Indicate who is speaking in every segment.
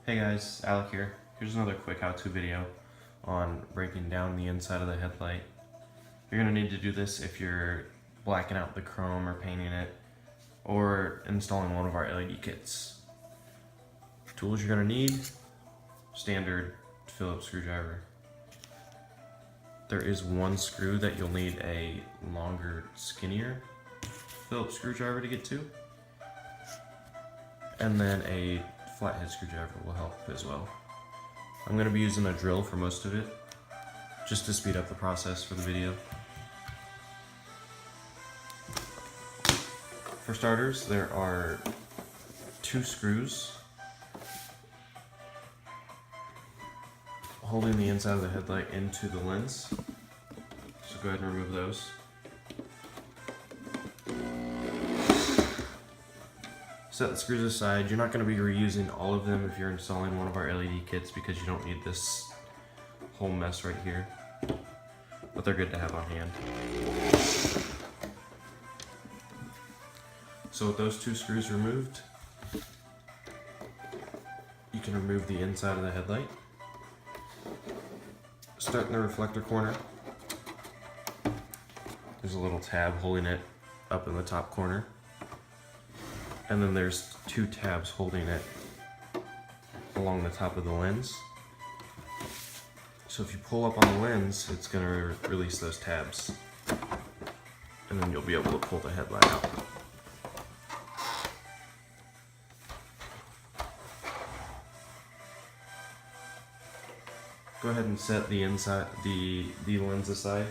Speaker 1: Hey guys, Alec here. Here's another quick how-to video on breaking down the inside of the headlight. You're going to need to do this if you're blacking out the chrome or painting it, or installing one of our LED kits. Tools you're going to need: standard Phillips screwdriver. There is one screw that you'll need a longer, skinnier Phillips screwdriver to get to, and then a flathead screwdriver will help as well. I'm going to be using a drill for most of it, just to speed up the process for the video. For starters, there are 2 screws holding the inside of the headlight into the lens, so go ahead and remove those. Set the screws aside. You're not going to be reusing all of them if you're installing one of our LED kits, because you don't need this whole mess right here, but they're good to have on hand. So with those 2 screws removed, you can remove the inside of the headlight. Start in the reflector corner. There's a little tab holding it up in the top corner. And then there's 2 tabs holding it along the top of the lens. So if you pull up on the lens, it's going to release those tabs. And then you'll be able to pull the headlight out. Go ahead and set the lens aside.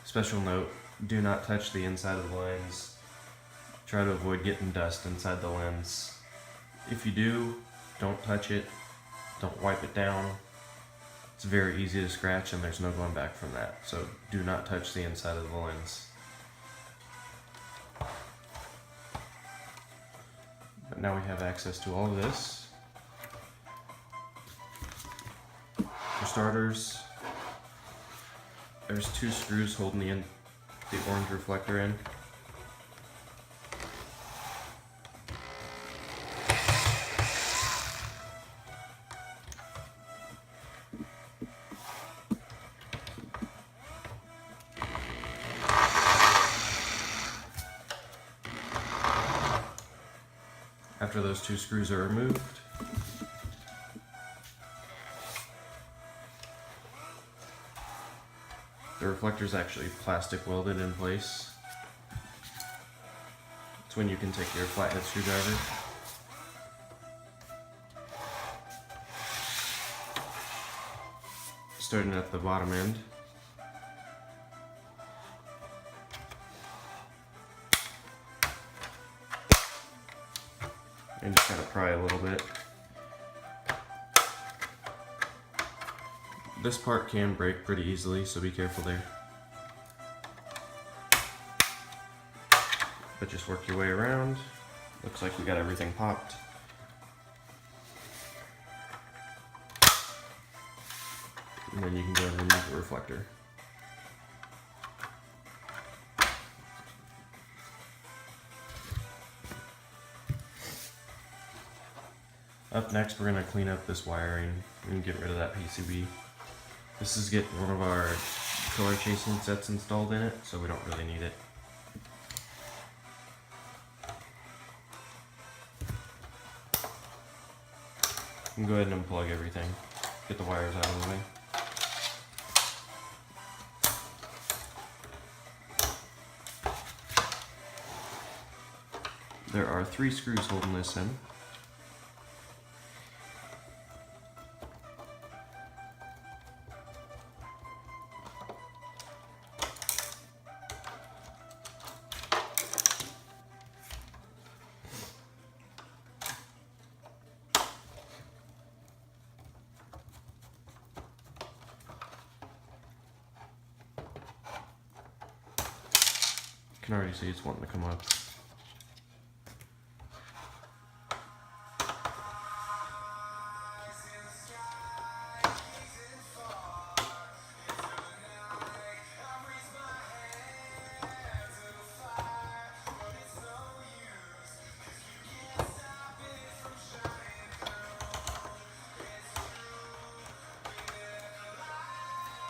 Speaker 1: Special note: do not touch the inside of the lens. Try to avoid getting dust inside the lens. If you do, don't touch it. Don't wipe it down. It's very easy to scratch and there's no going back from that. So do not touch the inside of the lens. But now we have access to all of this. For starters, there's 2 screws holding the orange reflector in. After those 2 screws are removed, the reflector is actually plastic welded in place. It's when you can take your flathead screwdriver, starting at the bottom end, and just kind of pry a little bit. This part can break pretty easily, so be careful there. But just work your way around. Looks like we got everything popped. And then you can go and remove the reflector. Up next, we're going to clean up this wiring and get rid of that PCB. This is getting one of our color chasing sets installed in it, so we don't really need it. You can go ahead and unplug everything. Get the wires out of the way. There are 3 screws holding this in. You can already see it's wanting to come up.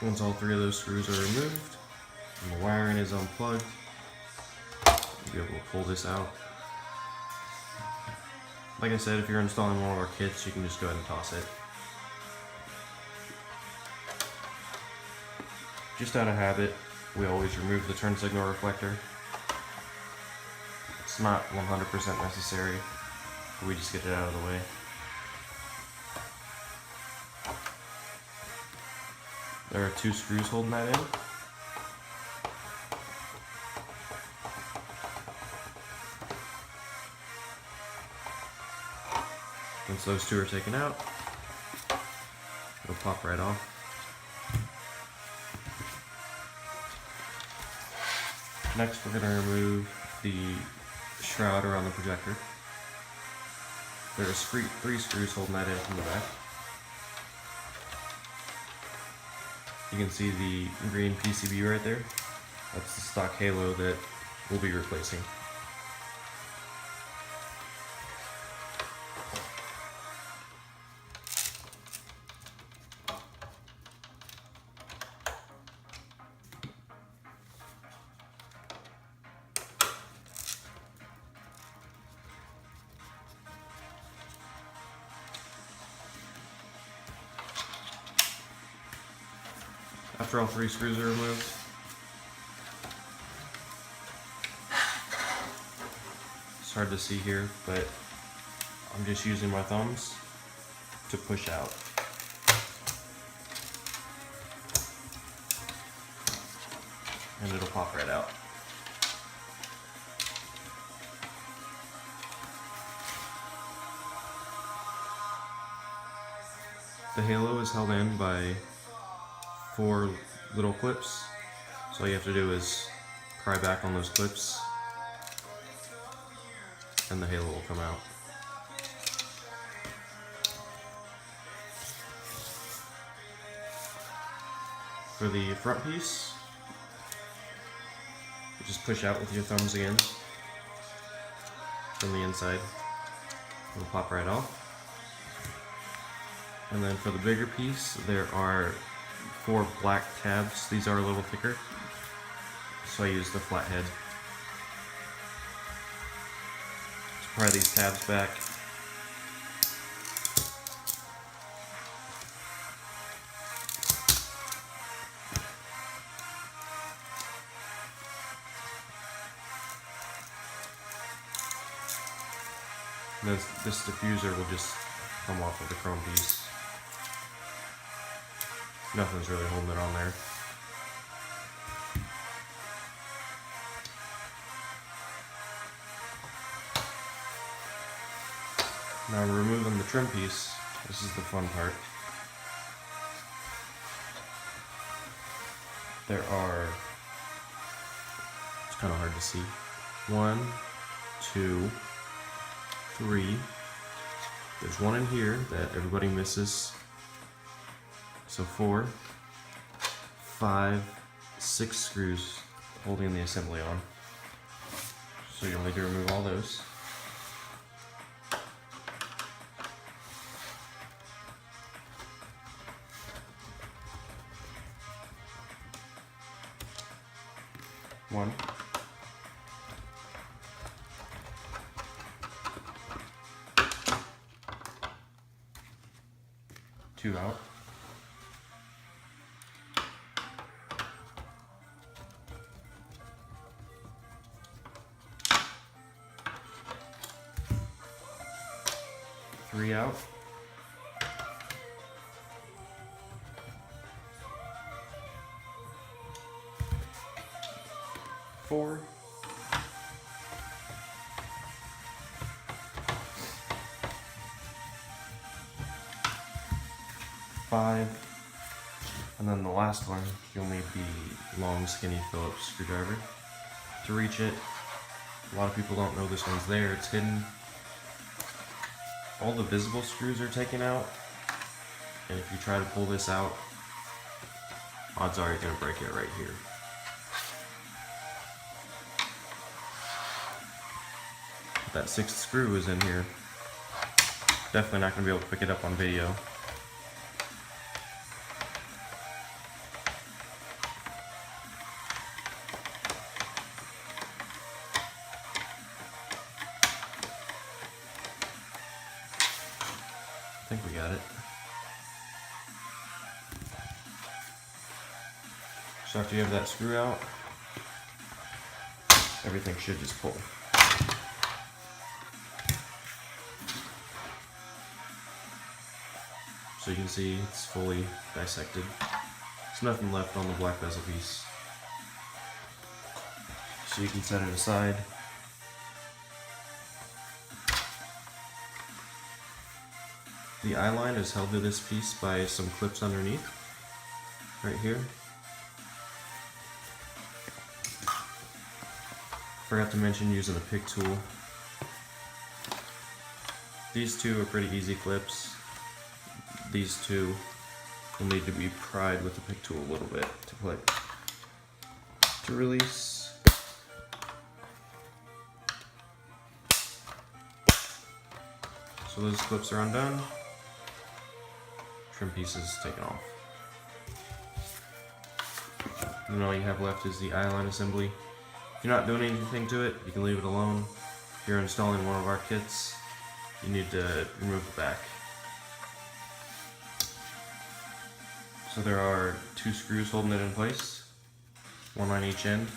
Speaker 1: Once all 3 of those screws are removed and the wiring is unplugged, you'll be able to pull this out. Like I said, if you're installing one of our kits, you can just go ahead and toss it. Just out of habit, we always remove the turn signal reflector. It's not 100% necessary, but we just get it out of the way. There are 2 screws holding that in. Once those 2 are taken out, it'll pop right off. Next, we're going to remove the shroud around the projector. There's 3 screws holding that in from the back. You can see the green PCB right there. That's the stock halo that we'll be replacing. After all 3 screws are removed, it's hard to see here, but I'm just using my thumbs to push out. And it'll pop right out. The halo is held in by 4 little clips, so all you have to do is pry back on those clips and the halo will come out. For the front piece, you just push out with your thumbs again from the inside. It'll pop right off. And then for the bigger piece, there are 4 black tabs. These are a little thicker, so I use the flathead to pry these tabs back. And this diffuser will just come off of the chrome piece. Nothing's really holding it on there. Now removing the trim piece, this is the fun part. There are, it's kind of hard to see, 1, 2, 3. There's 1 in here that everybody misses. So 4, 5, 6 screws holding the assembly on. So you'll need to remove all those. One. 2 out. 3 out. 4. 5. And then the last one, you'll need the long, skinny Phillips screwdriver to reach it. A lot of people don't know this one's there, it's hidden. All the visible screws are taken out, and if you try to pull this out, odds are you're going to break it right here. That 6th screw is in here. Definitely not going to be able to pick it up on video. think we got it. So after you have that screw out, everything should just pull. So you can see it's fully dissected. There's nothing left on the black bezel piece. So you can set it aside. The eye line is held to this piece by some clips underneath, right here. Forgot to mention using a pick tool. These two are pretty easy clips. These two will need to be pried with the pick tool a little bit to release. So those clips are undone. Trim pieces taken off. And all you have left is the eye line assembly. If you're not doing anything to it, you can leave it alone. If you're installing one of our kits, you need to remove the back. So there are 2 screws holding it in place, one on each end.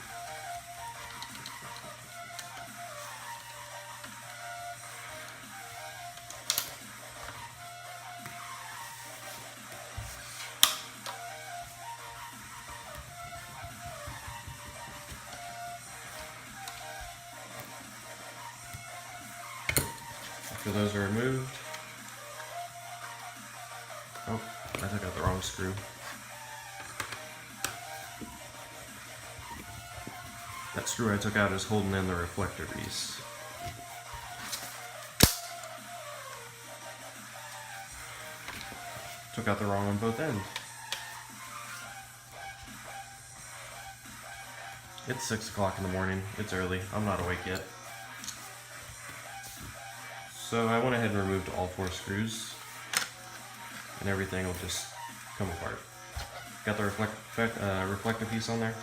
Speaker 1: After those are removed, oh, I took out the wrong screw. That screw I took out is holding in the reflector piece. Took out the wrong on both ends. It's 6 o'clock in the morning. It's early. I'm not awake yet. So I went ahead and removed all 4 screws, and everything will just come apart. Got the reflector piece on there.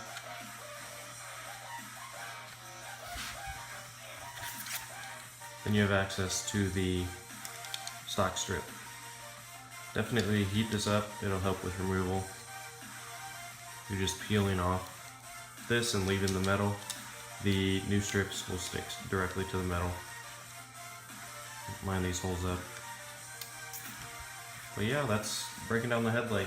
Speaker 1: Then you have access to the stock strip. Definitely heat this up, it'll help with removal. You're just peeling off this and leaving the metal. The new strips will stick directly to the metal. Line these holes up. But yeah, that's breaking down the headlight.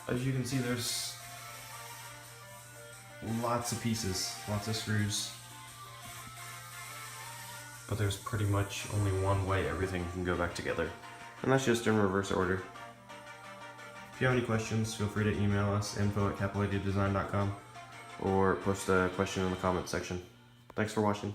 Speaker 1: As you can see, there's lots of pieces, lots of screws. But there's pretty much only one way everything can go back together. And that's just in reverse order. If you have any questions, feel free to email us, info@capiladiadesign.com, or post a question in the comments section. Thanks for watching.